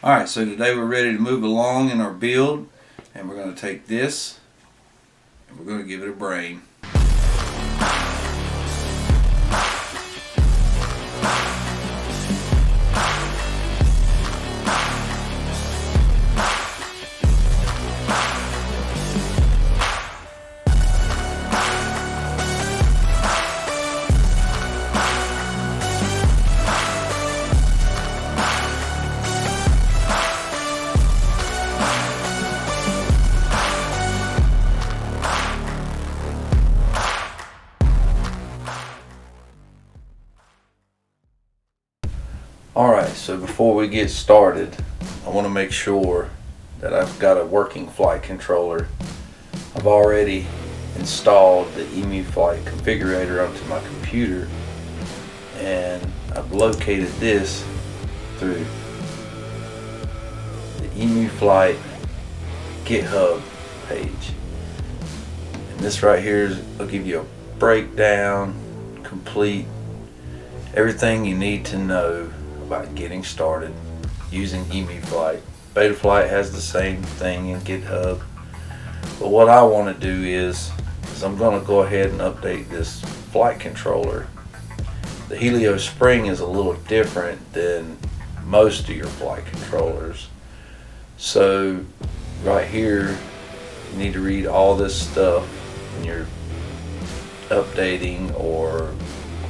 Alright, so today we're ready to move along in our build, and we're going to take this and we're going to give it a brain. Alright, so before we get started, I want to make sure that I've got a working flight controller. I've already installed the emuflight configurator onto my computer, and I've located this through the emuflight GitHub page. And this right here will give you a breakdown, complete everything you need to know about getting started using emuflight. Betaflight has the same thing in GitHub, but what I want to do is I'm going to go ahead and update this flight controller. The Heliospring is a little different than most of your flight controllers, so right here you need to read all this stuff when you're updating or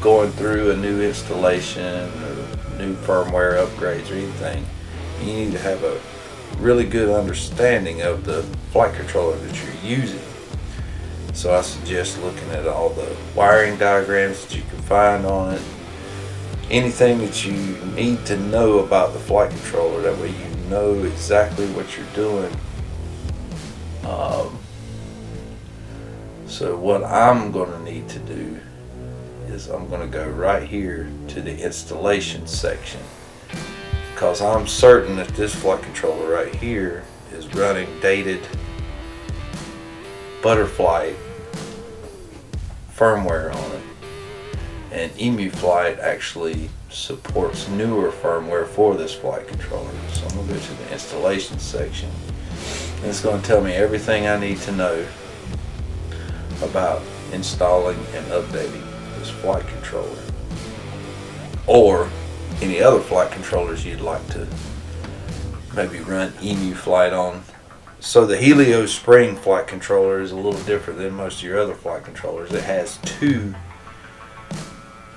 going through a new installation or new firmware upgrades or anything. You need to have a really good understanding of the flight controller that you're using. So I suggest looking at all the wiring diagrams that you can find on it, anything that you need to know about the flight controller, that way you know exactly what you're doing. So what I'm going to need to do is I'm going to go right here to the installation section, because I'm certain that this flight controller right here is running dated Butterfly firmware on it, and emuflight actually supports newer firmware for this flight controller. So I'm going to go to the installation section, and it's going to tell me everything I need to know about installing and updating this flight controller, or any other flight controllers you'd like to maybe run emuflight on. So the Heliospring flight controller is a little different than most of your other flight controllers. It has two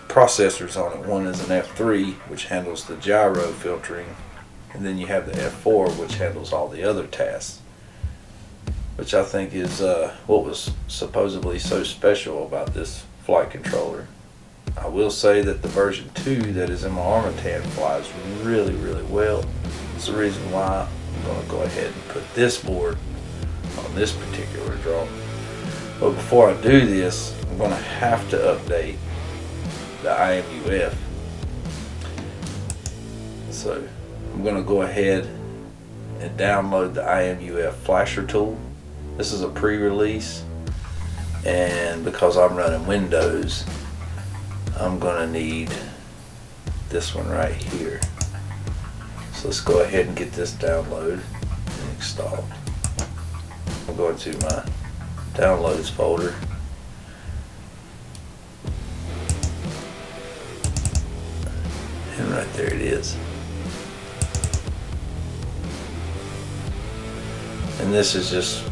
processors on it. One is an F3, which handles the gyro filtering, and then you have the F4, which handles all the other tasks, which I think is what was supposedly so special about this flight controller. I will say that the version 2 that is in my Armitan flies really well. It's the reason why I'm going to go ahead and put this board on this particular drone. But before I do this, I'm going to have to update the IMUF. So I'm going to go ahead and download the IMUF flasher tool. This is a pre-release, and because I'm running Windows, I'm going to need this one right here. So let's go ahead and get this downloaded and installed. I'll go into my downloads folder. And right there it is. And this is just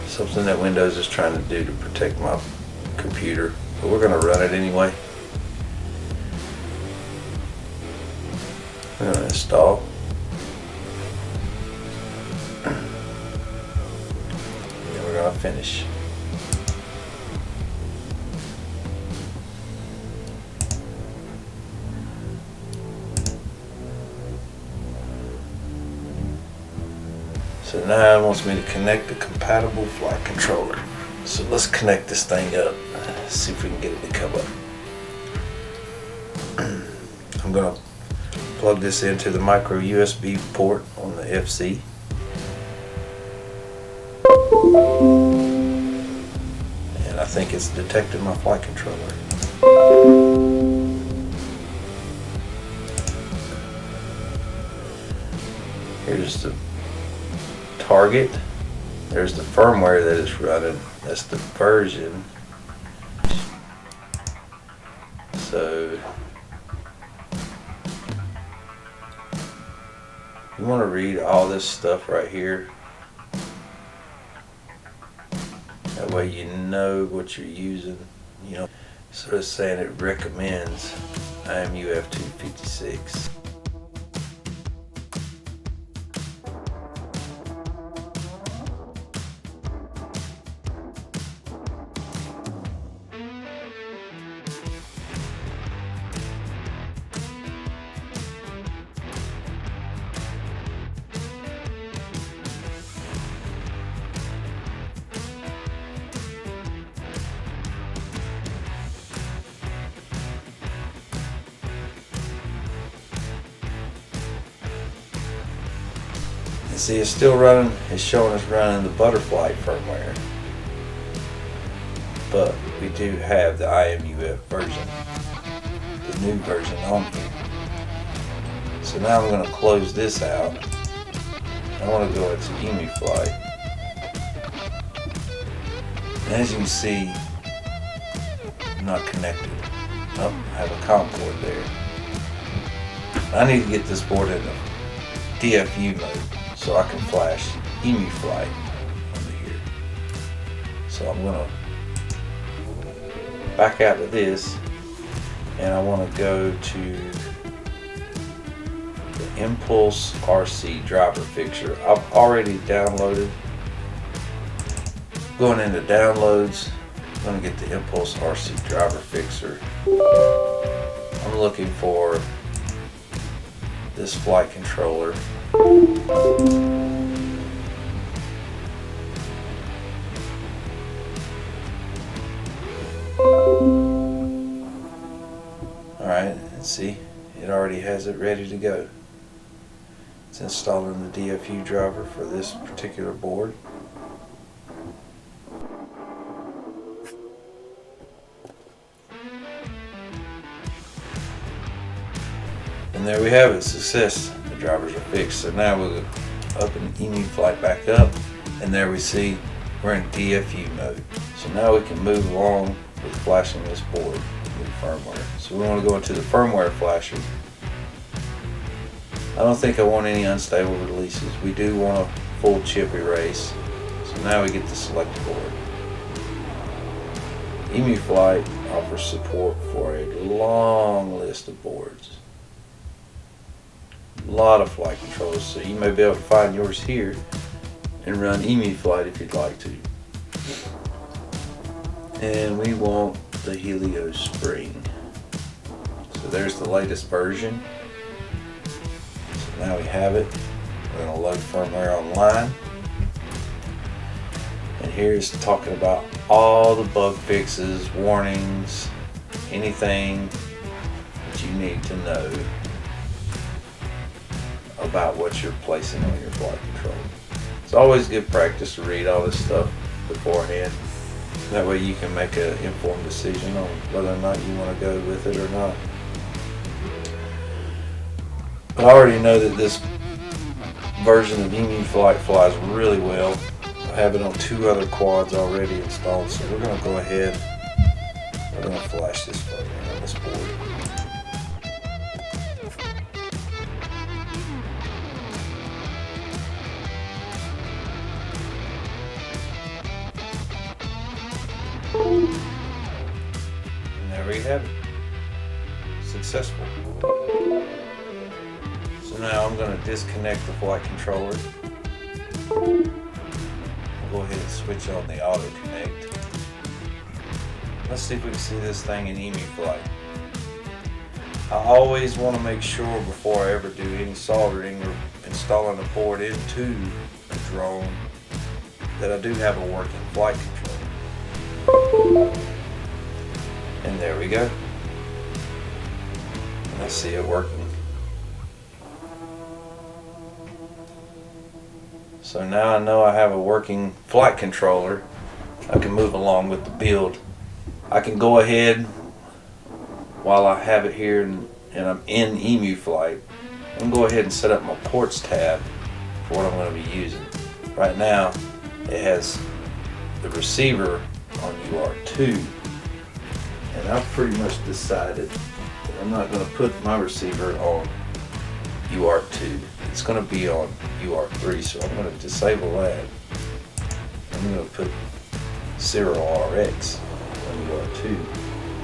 something that Windows is trying to do to protect my computer, but we're going to run it anyway. We're going to install. And we're going to finish. So now it wants me to connect the compatible flight controller. So let's connect this thing up, see if we can get it to come up. I'm going to plug this into the micro USB port on the FC. And I think it's detected my flight controller. Here's the target. There's the firmware that it's running. That's the version. So you want to read all this stuff right here. That way you know what you're using. You know, so it's saying it recommends emuflight. See, it's still running. It's showing us running the butterfly firmware, but we do have the IMUF version, the new version on here. So now I'm going to close this out. I want to go into emuflight. And as you can see, I'm not connected. Oh, I have a COM port there. I need to get this board into DFU mode, so I can flash emuflight over here. So I'm going to back out of this, and I want to go to the Impulse RC driver fixture. I've already downloaded. Going into downloads, I'm going to get the Impulse RC driver fixer. I'm looking for this flight controller. Alright, let's see, it already has it ready to go. It's installing the DFU driver for this particular board. And there we have it, success. The drivers are fixed. So now we'll open emuflight back up, and there we see we're in DFU mode. So now we can move along with flashing this board with firmware. So we want to go into the firmware flasher. I don't think I want any unstable releases. We do want a full chip erase. So now we get to select the board. emuflight offers support for a long list of boards. A lot of flight controllers, so you may be able to find yours here and run emuflight if you'd like to. And we want the Heliospring. So there's the latest version. So now we have it. We're going to load firmware online. And here's talking about all the bug fixes, warnings, anything that you need to know about what you're placing on your flight control. It's always good practice to read all this stuff beforehand. That way you can make an informed decision on whether or not you want to go with it or not. But I already know that this version of emuflight flies really well. I have it on 2 other quads already installed, so we're going to go ahead. We're going to flash this firmware on this board. And there we have it. Successful. So now I'm going to disconnect the flight controller. I'll go ahead and switch on the auto connect. Let's see if we can see this thing in emuflight. I always want to make sure before I ever do any soldering or installing a board into a drone that I do have a working flight controller. And there we go. And I see it working. So now I know I have a working flight controller. I can move along with the build. I can go ahead while I have it here and I'm in emuflight. I can go ahead and set up my ports tab for what I'm going to be using. Right now it has the receiver on UR2, and I've pretty much decided that I'm not going to put my receiver on UR2. It's going to be on UR3, so I'm going to disable that. I'm going to put Serial RX on UR2.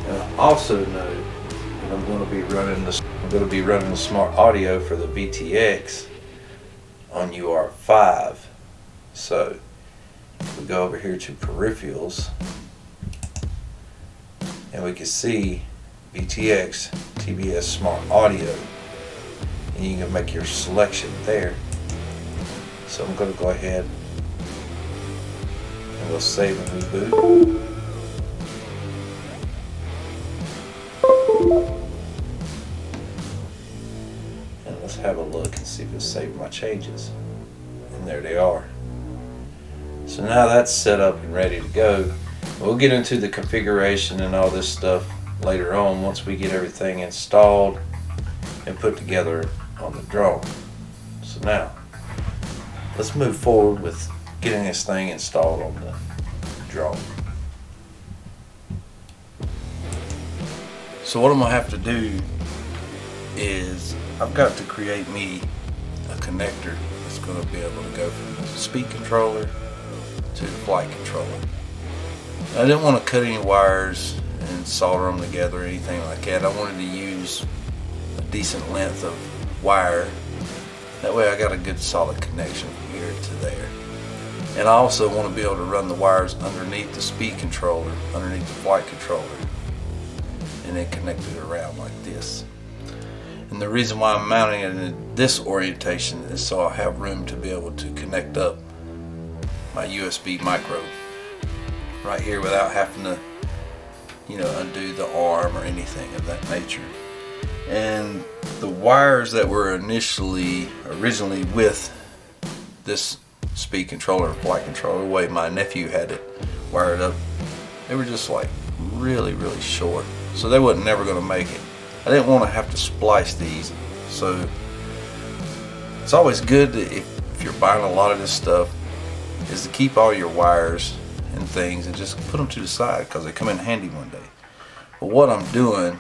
And I also know that I'm going to be running the smart audio for the VTX on UR5. So if we go over here to peripherals, and we can see VTX TBS smart audio, and you can make your selection there. So I'm going to go ahead and we'll save and reboot. And let's have a look and see if it saved my changes. And there they are. So now that's set up and ready to go. We'll get into the configuration and all this stuff later on once we get everything installed and put together on the drone. So now let's move forward with getting this thing installed on the drone. So what I'm gonna have to do is I've got to create me a connector that's going to be able to go from the speed controller to the flight controller. I didn't want to cut any wires and solder them together or anything like that. I wanted to use a decent length of wire. That way I got a good solid connection from here to there. And I also want to be able to run the wires underneath the speed controller, underneath the flight controller, and then connect it around like this. And the reason why I'm mounting it in this orientation is so I'll have room to be able to connect up my USB micro right here without having to, undo the arm or anything of that nature. And the wires that were originally with this speed controller or flight controller, the way my nephew had it wired up, they were just like really short, so they wasn't never going to make it. I didn't want to have to splice these, so it's always good to, if you're buying a lot of this stuff, is to keep all your wires and things and just put them to the side because they come in handy one day. But what I'm doing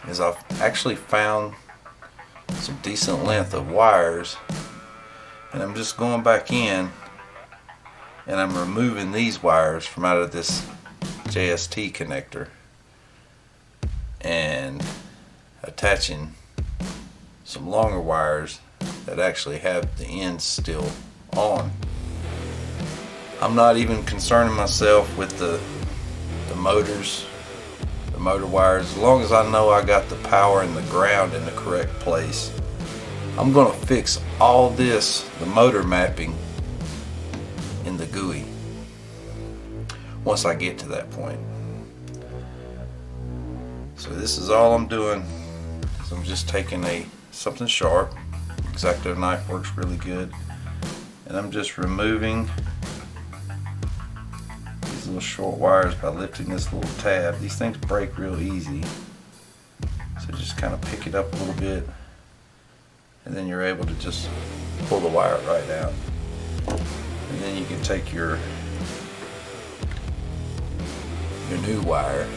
is I've actually found some decent length of wires, and I'm just going back in and I'm removing these wires from out of this JST connector and attaching some longer wires that actually have the ends still on. I'm not even concerning myself with the motors, the motor wires. As long as I know I got the power and the ground in the correct place, I'm going to fix all this, the motor mapping, in the GUI once I get to that point. So this is all I'm doing. So I'm just taking something sharp. X-Acto knife works really good, and I'm just removing these little short wires by lifting this little tab. These things break real easy, so just kind of pick it up a little bit, and then you're able to just pull the wire right out. And then you can take your new wire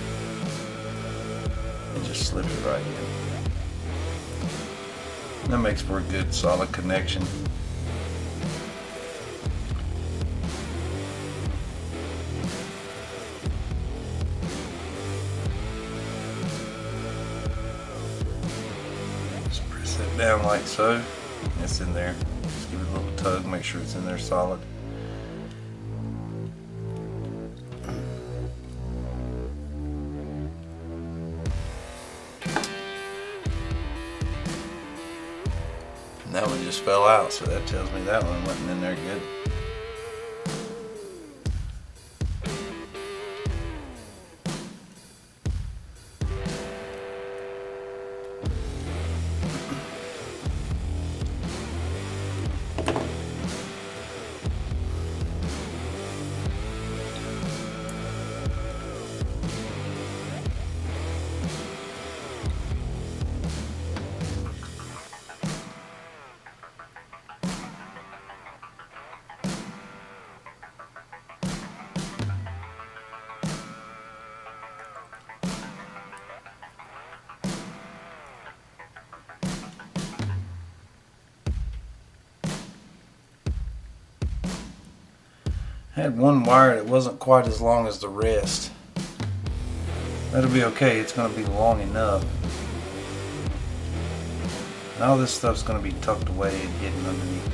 and just slip it right in. And that makes for a good solid connection. Just press that down like so. It's in there. Just give it a little tug, make sure it's in there solid. That one just fell out, so that tells me that one wasn't in there good. Had one wire that wasn't quite as long as the rest. That'll be okay, it's going to be long enough. And all this stuff's going to be tucked away and hidden underneath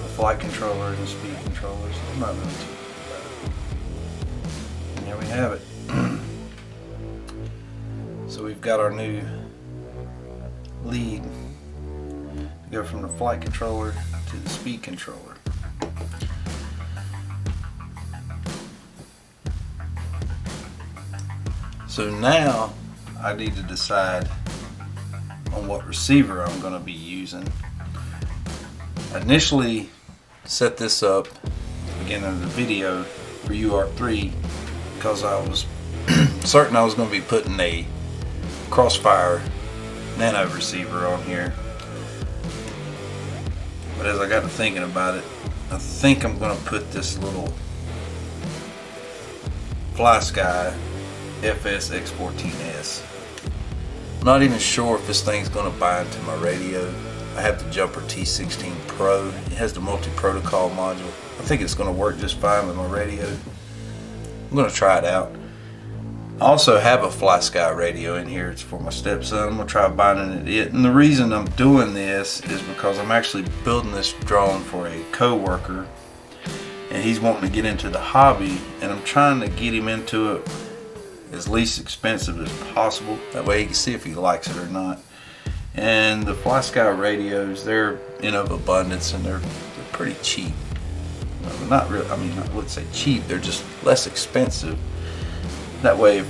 the flight controller and the speed controllers. I'm not really too worried about it. And there we have it. So we've got our new lead to go from the flight controller to the speed controller. So now I need to decide on what receiver I'm going to be using. I initially set this up at the beginning of the video for UR3 because I was certain I was going to be putting a Crossfire nano receiver on here. But as I got to thinking about it, I think I'm going to put this little Flysky FS-X14S. I'm not even sure if this thing's going to bind to my radio. I have the Jumper T16Pro. It has the multi-protocol module. I think it's going to work just fine with my radio. I'm going to try it out. I also have a Flysky radio in here. It's for my stepson. I'm going to try binding it. And the reason I'm doing this is because I'm actually building this drone for a co-worker. And he's wanting to get into the hobby. And I'm trying to get him into it as least expensive as possible. That way he can see if he likes it or not. And the Flysky radios, they're in of abundance and they're pretty cheap. Not really, I mean, I wouldn't say cheap, they're just less expensive. That way if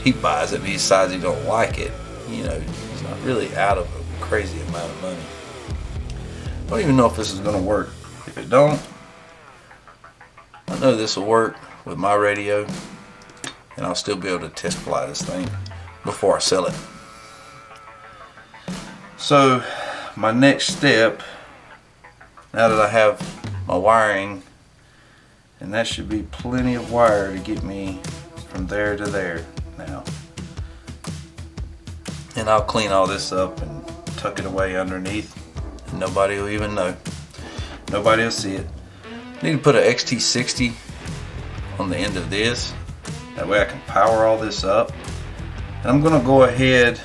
he buys it and he decides he don't like it, you know, he's not really out of a crazy amount of money. I don't even know if this is going to work. If it don't, I know this will work with my radio. And I'll still be able to test fly this thing before I sell it. So my next step, now that I have my wiring, and that should be plenty of wire to get me from there to there now. And I'll clean all this up and tuck it away underneath, and nobody will even know. Nobody will see it. I need to put an XT60 on the end of this. That way I can power all this up. And I'm going to go ahead,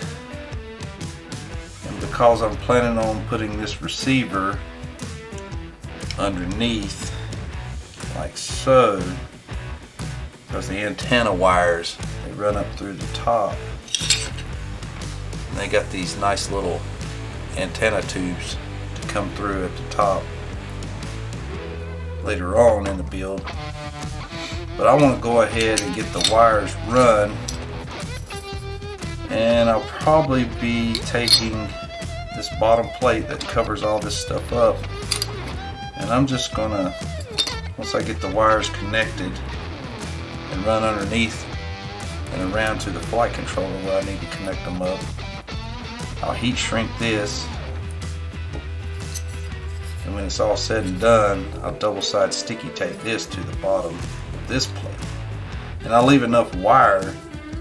and because I'm planning on putting this receiver underneath like so, because the antenna wires, they run up through the top. And they got these nice little antenna tubes to come through at the top later on in the build. But I want to go ahead and get the wires run, and I'll probably be taking this bottom plate that covers all this stuff up, and I'm just gonna, once I get the wires connected and run underneath and around to the flight controller where I need to connect them up, I'll heat shrink this, and when it's all said and done, I'll double side sticky tape this to the bottom this plate, and I'll leave enough wire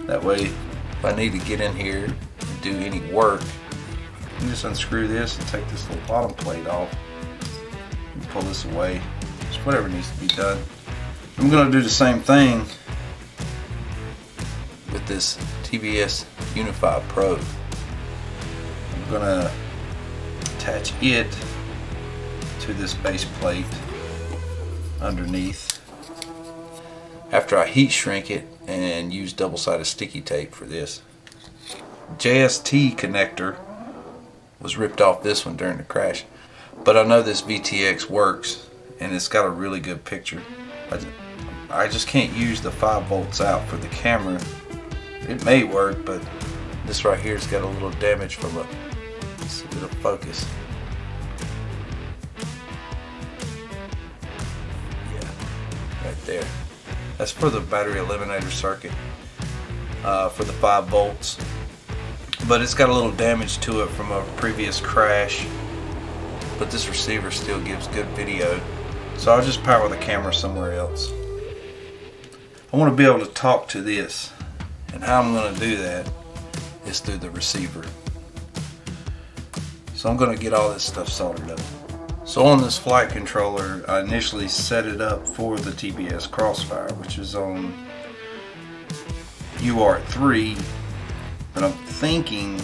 that way if I need to get in here and do any work, I can just unscrew this and take this little bottom plate off and pull this away. Just whatever needs to be done. I'm going to do the same thing with this TBS Unify Pro. I'm going to attach it to this base plate underneath after I heat shrink it and use double-sided sticky tape for this. JST connector was ripped off this one during the crash, but I know this VTX works and it's got a really good picture. I just can't use the 5 volts out for the camera. It may work, but this right here's got a little damage from a, let's see if it'll focus. Yeah, right there. That's for the battery eliminator circuit for the 5 volts. But it's got a little damage to it from a previous crash. But this receiver still gives good video. So I'll just power the camera somewhere else. I want to be able to talk to this. And how I'm going to do that is through the receiver. So I'm going to get all this stuff soldered up. So on this flight controller, I initially set it up for the TBS Crossfire, which is on UART3, but I'm thinking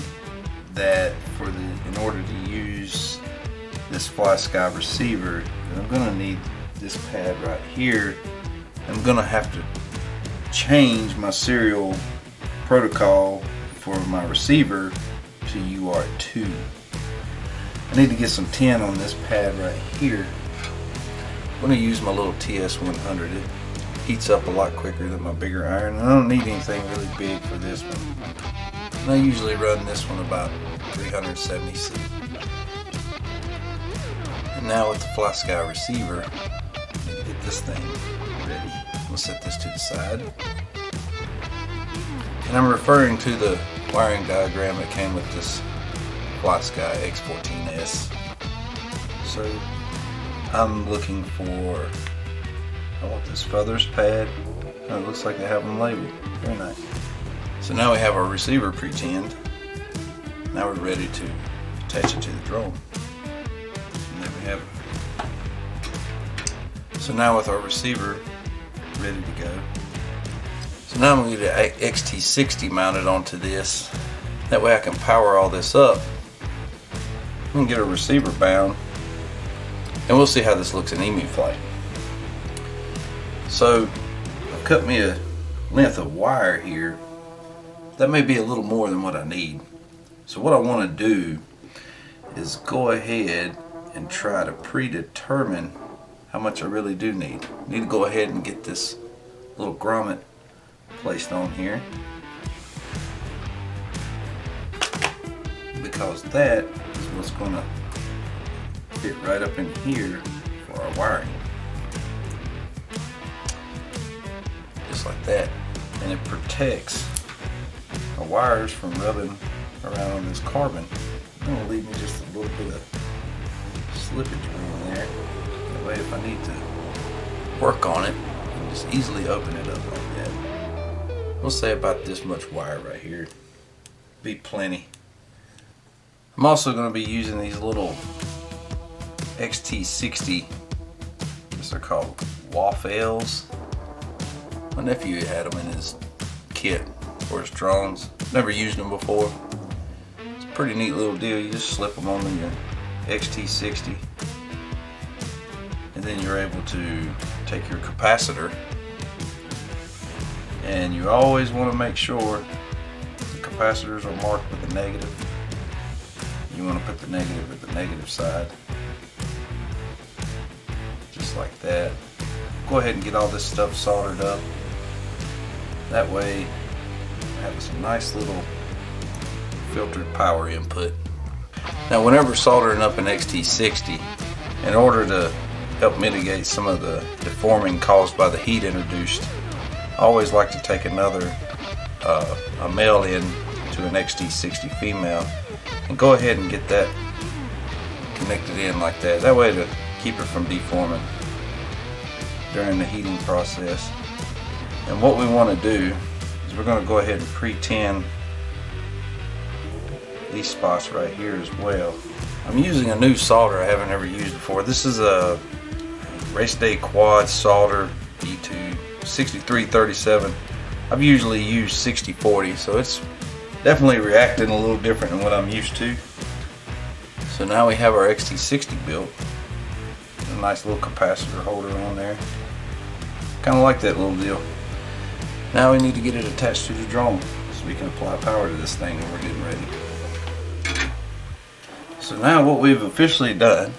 that in order to use this Flysky receiver, I'm going to need this pad right here. I'm going to have to change my serial protocol for my receiver to UART2. I need to get some tin on this pad right here. I'm going to use my little TS100. It heats up a lot quicker than my bigger iron. I don't need anything really big for this one. And I usually run this one about 370 C. And now with the Flysky receiver, I need to get this thing ready. We'll set this to the side. And I'm referring to the wiring diagram that came with this Flysky X14S. So I'm looking for, I want this feathers pad. Oh, it looks like they have them labeled. Very nice. So now we have our receiver pre-tinned. Now we're ready to attach it to the drone. And there we have it. So now with our receiver ready to go. So now I'm going to get an XT60 mounted onto this. That way I can power all this up. I'm going to get a receiver bound. And we'll see how this looks in emuflight. So I've cut me a length of wire here. That may be a little more than what I need. So what I want to do is go ahead and try to predetermine how much I really do need. I need to go ahead and get this little grommet placed on here, because that is what's going to fit right up in here for our wiring. Just like that. And it protects our wires from rubbing around on this carbon. It's going to leave me just a little bit of slippage around there. That way if I need to work on it, I can just easily open it up like that. We'll say about this much wire right here. Be plenty. I'm also going to be using these little XT60, I guess they're called WAF-Ls. My nephew had them in his kit for his drones. Never used them before. It's a pretty neat little deal. You just slip them on your XT60, and then you're able to take your capacitor, and you always want to make sure the capacitors are marked with a negative. You want to put the negative at the negative side, just like that. Go ahead and get all this stuff soldered up. That way I have some nice little filtered power input. Now whenever soldering up an XT60, in order to help mitigate some of the deforming caused by the heat introduced, I always like to take another a male in to an XT60 female and go ahead and get that connected in like that. That way to keep it from deforming during the heating process. And what we want to do is we're going to go ahead and pre-tin these spots right here as well. I'm using a new solder I haven't ever used before. This is a Race Day Quad solder E2 6337. I've usually used 6040, so it's definitely reacting a little different than what I'm used to. So now we have our XT60 built. A nice little capacitor holder on there. Kind of like that little deal. Now we need to get it attached to the drone so we can apply power to this thing when we're getting ready. So now what we've officially done,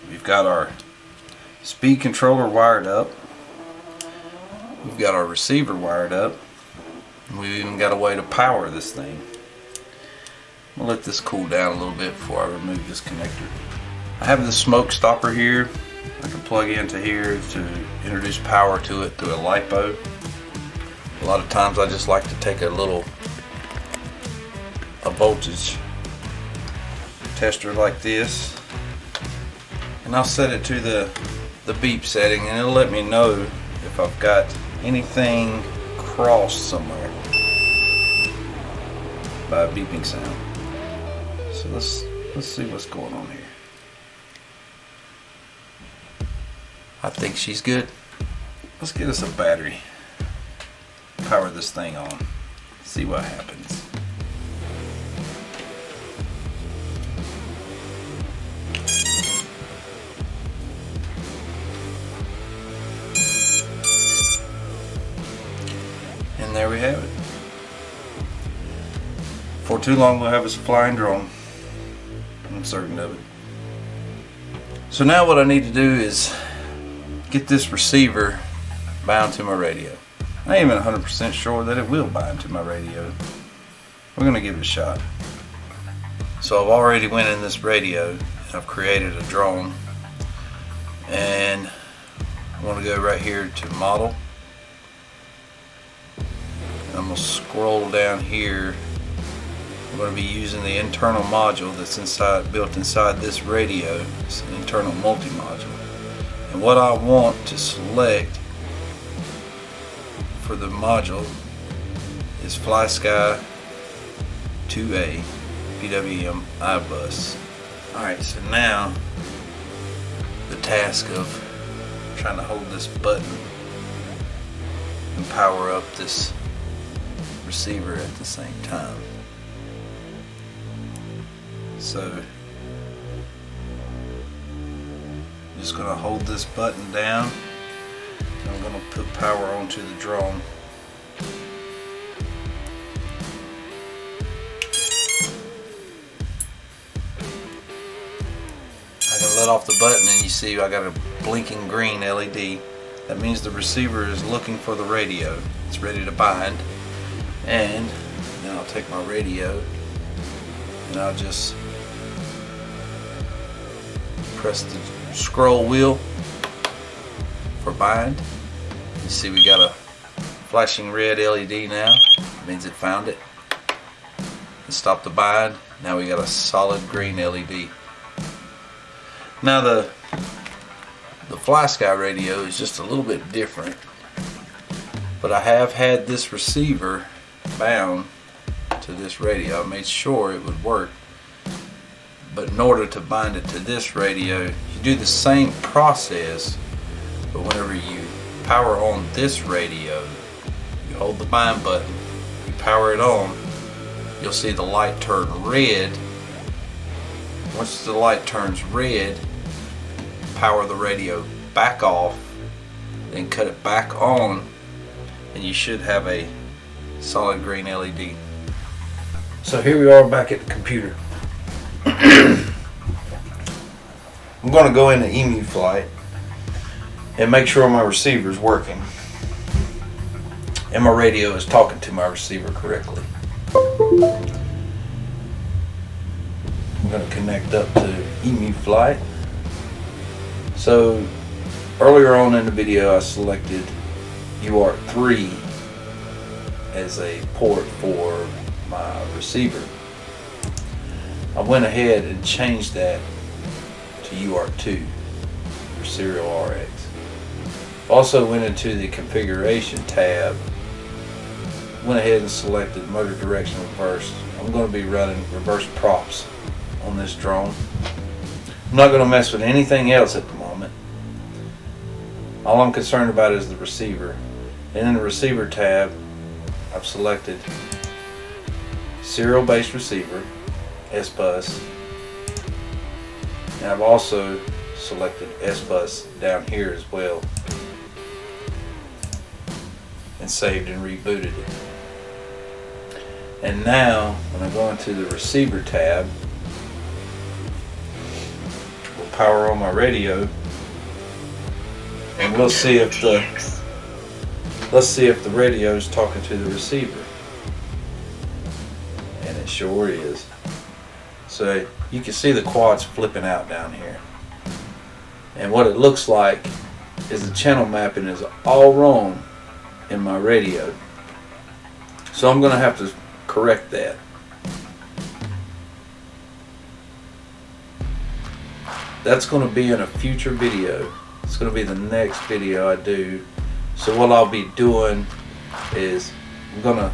we've got our speed controller wired up, we've got our receiver wired up, and we've even got a way to power this thing. I'll let this cool down a little bit before I remove this connector. I have the smoke stopper here. I can plug into here to introduce power to it through a LiPo. A lot of times I just like to take a voltage tester like this, and I'll set it to the beep setting, and it'll let me know if I've got anything crossed somewhere by a beeping sound. So let's see what's going on here. I think she's good. Let's get us a battery. Power this thing on. See what happens. And there we have it. For too long we'll have us a flying drone. I'm certain of it. So now what I need to do is get this receiver bound to my radio. I ain't even 100% sure that it will bind to my radio. We're gonna give it a shot. So I've already went in this radio and I've created a drone, and I'm gonna go right here to model. I'm gonna scroll down here. I'm going to be using the internal module that's built inside this radio. It's an internal multi-module. And what I want to select for the module is Flysky 2A PWM iBus. Alright, so now the task of trying to hold this button and power up this receiver at the same time. So I'm just going to hold this button down, and I'm going to put power onto the drone. I can let off the button and you see I got a blinking green LED. That means the receiver is looking for the radio. It's ready to bind. And then I'll take my radio and I'll just press the scroll wheel for bind. You see we got a flashing red LED now. It means it found it. It stopped the bind. Now we got a solid green LED. Now the Flysky radio is just a little bit different, but I have had this receiver bound to this radio. I made sure it would work. But in order to bind it to this radio, you do the same process, but whenever you power on this radio, you hold the bind button, you power it on, you'll see the light turn red. Once the light turns red, power the radio back off, then cut it back on, and you should have a solid green LED. So here we are back at the computer. I'm going to go into emuflight and make sure my receiver is working and my radio is talking to my receiver correctly. I'm going to connect up to emuflight. So earlier on in the video I selected UART3 as a port for my receiver. I went ahead and changed that to UART2 for serial RX. Also went into the configuration tab, went ahead and selected motor direction reverse. I'm going to be running reverse props on this drone. I'm not going to mess with anything else at the moment. All I'm concerned about is the receiver. And in the receiver tab, I've selected serial based receiver, S-Bus, and I've also selected S-Bus down here as well, and saved and rebooted it. And now when I go into the receiver tab, we'll power on my radio and we'll see if the radio is talking to the receiver. And it sure is. So you can see the quads flipping out down here. And what it looks like is the channel mapping is all wrong in my radio. So I'm going to have to correct that. That's going to be in a future video. It's going to be the next video I do. So what I'll be doing is I'm going to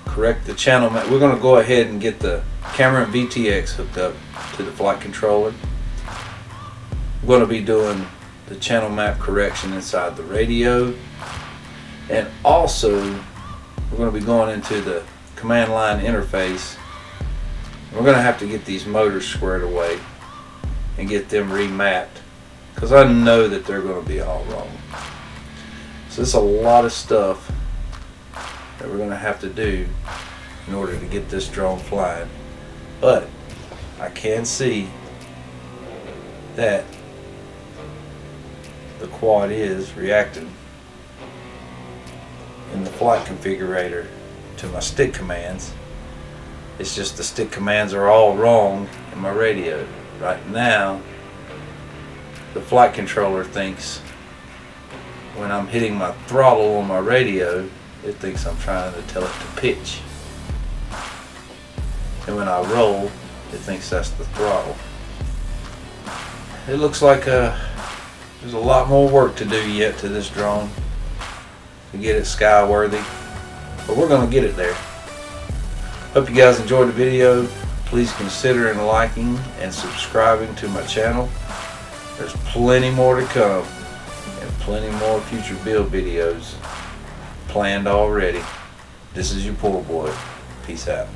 correct the channel map. We're going to go ahead and get the camera and VTX hooked up to the flight controller. I'm going to be doing the channel map correction inside the radio, and also we're going to be going into the command line interface. We're going to have to get these motors squared away and get them remapped, because I know that they're going to be all wrong. So it's a lot of stuff that we're going to have to do in order to get this drone flying. But I can see that the quad is reacting in the flight configurator to my stick commands. It's just the stick commands are all wrong in my radio. Right now, the flight controller thinks when I'm hitting my throttle on my radio, it thinks I'm trying to tell it to pitch. And when I roll, it thinks that's the throttle. It looks like there's a lot more work to do yet to this drone to get it skyworthy, but we're going to get it there. Hope you guys enjoyed the video. Please consider liking and subscribing to my channel. There's plenty more to come and plenty more future build videos planned already. This is your poor boy. Peace out.